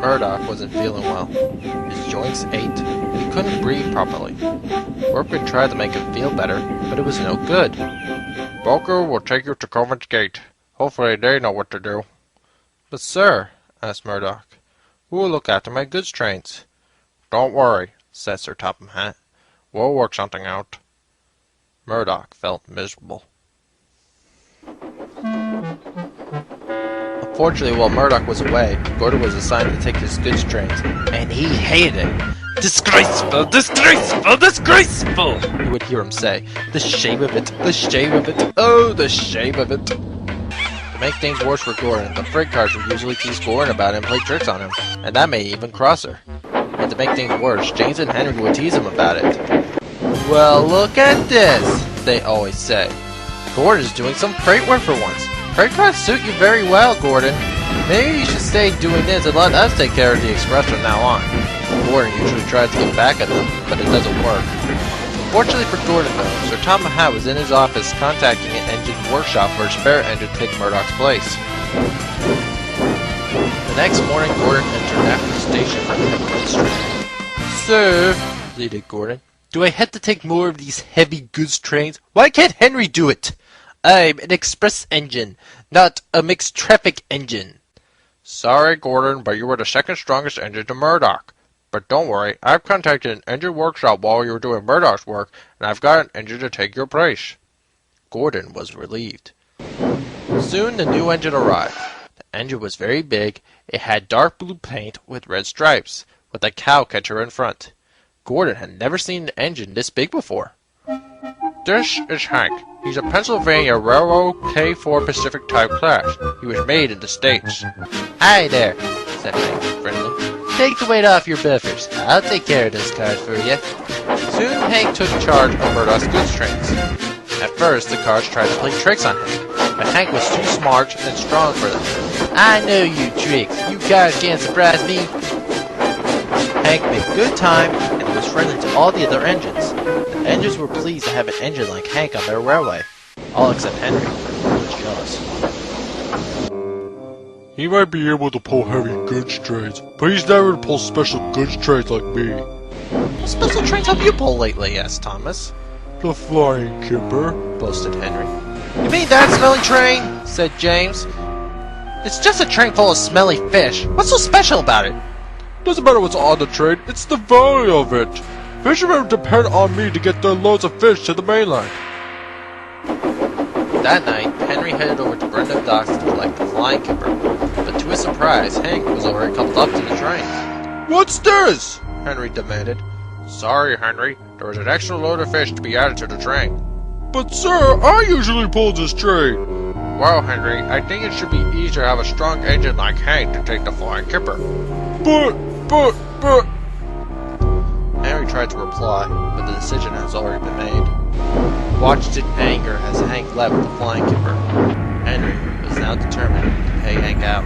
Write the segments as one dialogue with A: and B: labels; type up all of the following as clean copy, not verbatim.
A: Murdoch wasn't feeling well. His joints ached, and he couldn't breathe properly. Workmen tried to make him feel better, but it was no good. Boker will take you to Covent Gate. Hopefully they know what to do. But sir, asked Murdoch, who will look after my goods trains? Don't worry, said Sir Topham Hatt. We'll work something out. Murdoch felt miserable. Unfortunately, while Murdoch was away, Gordon was assigned to take his goods trains, and he hated it. Disgraceful! Disgraceful! Disgraceful! You would hear him say. The shame of it! The shame of it! Oh, the shame of it! To make things worse for Gordon, the freight cars would usually tease Gordon about it and play tricks on him, and that made even crosser. And to make things worse, James and Henry would tease him about it. Well, look at this, they always say. Gordon's doing some freight work for once. Freight cars suit you very well, Gordon. Maybe you should stay doing this and let us take care of the express from now on. Gordon usually tries to get back at them, but it doesn't work. Fortunately for Gordon, though, Sir Topham Hatt was in his office contacting an engine workshop for a spare engine to take Murdoch's place. The next morning, Gordon entered after the station for the goods train. Sir, pleaded Gordon, do I have to take more of these heavy goods trains? Why can't Henry do it? I'm an express engine, not a mixed traffic engine. Sorry, Gordon, but you were the second strongest engine to Murdoch. But don't worry, I've contacted an engine workshop while you were doing Murdoch's work, and I've got an engine to take your place. Gordon was relieved. Soon the new engine arrived. The engine was very big. It had dark blue paint with red stripes, with a cow catcher in front. Gordon had never seen an engine this big before. This is Hank. He's a Pennsylvania Railroad K4 Pacific type class. He was made in the States. Hi there, said Hank friendly. Take the weight off your buffers. I'll take care of this cars for you. Soon Hank took charge of Murdoch's goods trains. At first, the cars tried to play tricks on him, but Hank was too smart and strong for them. I know you tricks. You cars can't surprise me. Hank made good time and was friendly to all the other engines. The engines were pleased to have an engine like Hank on their railway, all except Henry, who was jealous.
B: He might be able to pull heavy goods trains, but he's never to pull special goods trains like me.
A: What special trains have you pulled lately? Asked Thomas.
B: The Flying Kipper,
A: boasted Henry. You mean that smelly train? Said James. It's just a train full of smelly fish. What's so special about it?
B: Doesn't matter what's on the train, it's the value of it. Fishermen depend on me to get their loads of fish to the mainland.
A: That night, Henry headed over to Brendam Docks to collect the Flying Kipper. But to his surprise, Hank was already coupled up to the train.
B: What's this?
A: Henry demanded. Sorry, Henry. There was an extra load of fish to be added to the train.
B: But sir, I usually pull this train.
A: Well, Henry, I think it should be easier to have a strong engine like Hank to take the Flying Kipper.
B: But...
A: Henry tried to reply, but the decision has already been made. Watched in anger as Hank left the Flying Kipper. Henry was now determined to pay Hank out.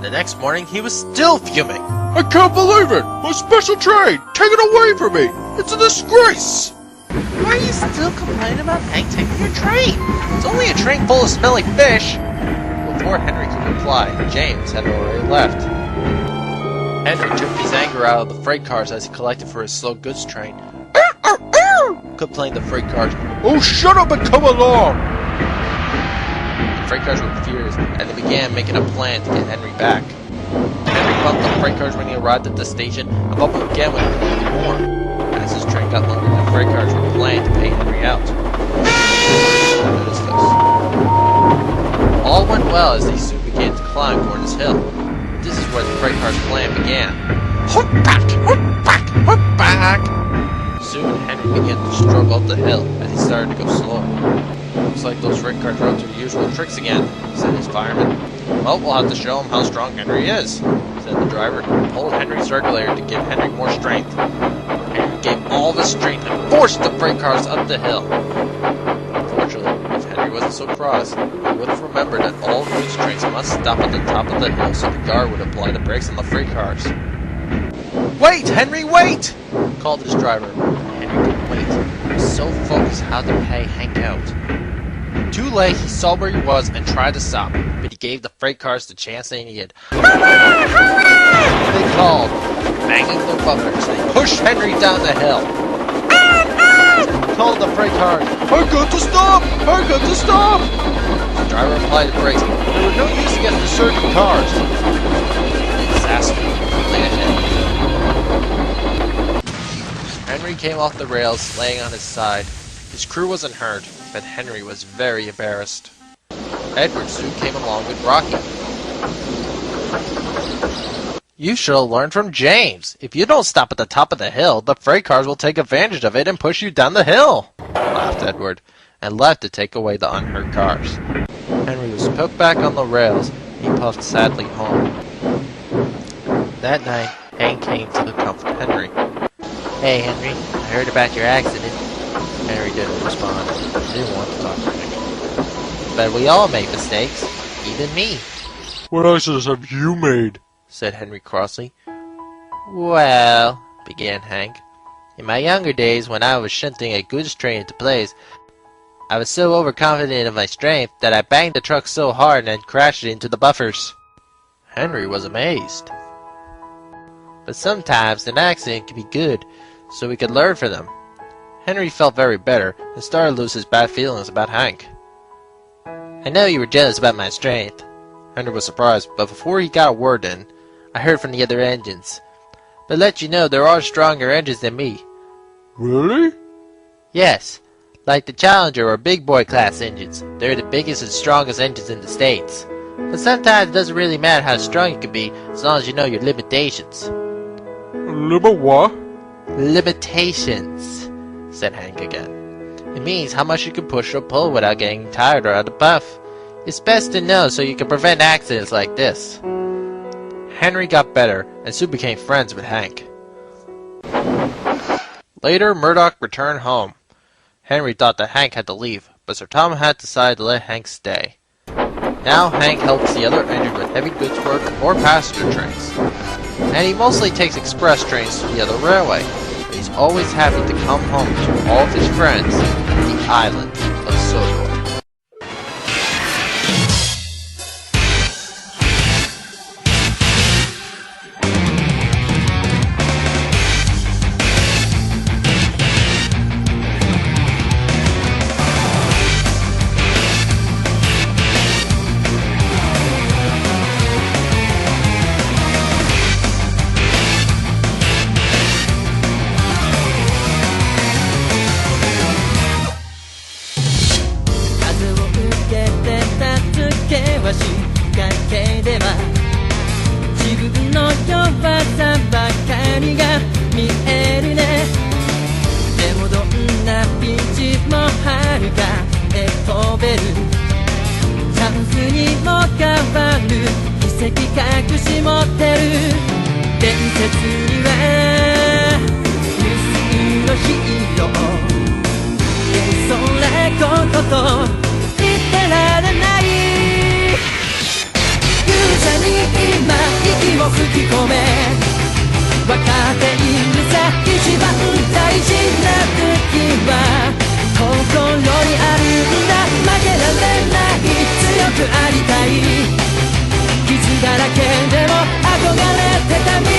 A: The next morning, he was still fuming.
B: I can't believe it! My special train! Take it away from me! It's a disgrace!
A: Why are you still complaining about Hank taking your train? It's only a train full of smelly fish! Before Henry could reply, James had already left. Henry took his anger out of the freight cars as he collected for his slow goods train. Complained the freight cars.
B: Oh, shut up and come along!
A: The freight cars were furious, and they began making a plan to get Henry back. Henry bumped the freight cars when he arrived at the station, and bumped them again when he needed more. As his train got longer, the freight cars were planning to pay Henry out. Notice this. All went well as they soon began to climb Gordon's Hill. This is where the freight cars' plan began. Hook back! Hook back! Hook back! Soon Henry began to struggle up the hill as he started to go slower. Looks like those freight cars are up to their usual tricks again, said his fireman. Well, we'll have to show him how strong Henry is, said the driver. Pulled Henry's regulator to give Henry more strength. Henry gave all the strength and forced the freight cars up the hill. Unfortunately, if Henry wasn't so cross, he would have remembered that all goods trains must stop at the top of the hill so the guard would apply the brakes on the freight cars. Wait, Henry, wait! Called his driver. Henry didn't wait. He was so focused how to pay Hank out. Too late, he saw where he was and tried to stop, but he gave the freight cars the chance they needed. Hurrah! Hurrah! They called, banging their bumpers. They pushed Henry down the hill. Called the freight cars.
B: I got to stop! I got to stop!
A: The driver applied the brakes, but they were no use against the surging cars. The disaster lay ahead. Henry came off the rails, laying on his side. His crew wasn't hurt, but Henry was very embarrassed. Edward soon came along with Rocky. You should have learned from James. If you don't stop at the top of the hill, the freight cars will take advantage of it and push you down the hill, laughed Edward, and left to take away the unhurt cars. Henry was put back on the rails. He puffed sadly home. That night, Hank came to comfort Henry. Hey, Henry, I heard about your accident. Henry didn't respond. He didn't want to talk to Hank. But we all make mistakes, even me,
B: What accidents have you made?
A: said Henry crossly. Well, began Hank, in my younger days when I was shunting a goods train into place, I was so overconfident of my strength that I banged the truck so hard and crashed it into the buffers. Henry was amazed. But sometimes an accident can be good, so we could learn from them. Henry felt very better and started to lose his bad feelings about Hank. I know you were jealous about my strength. Henry was surprised, but before he got a word in, I heard from the other engines. But let you know there are stronger engines than me.
B: Really?
A: Yes, like the Challenger or Big Boy class engines. They're the biggest and strongest engines in the States. But sometimes it doesn't really matter how strong you can be as long as you know your limitations.
B: What?
A: Limitations, said Hank again. It means how much you can push or pull without getting tired or out of puff. It's best to know so you can prevent accidents like this. Henry got better and soon became friends with Hank. Later, Murdoch returned home. Henry thought that Hank had to leave, but Sir Tom had decided to let Hank stay. Now Hank helps the other engine with heavy goods work or passenger trains. And he mostly takes express trains to the other railway. But he's always happy to come home to all of his friends at the island of Sodor.
C: 「傷だらけでも憧れてた未来」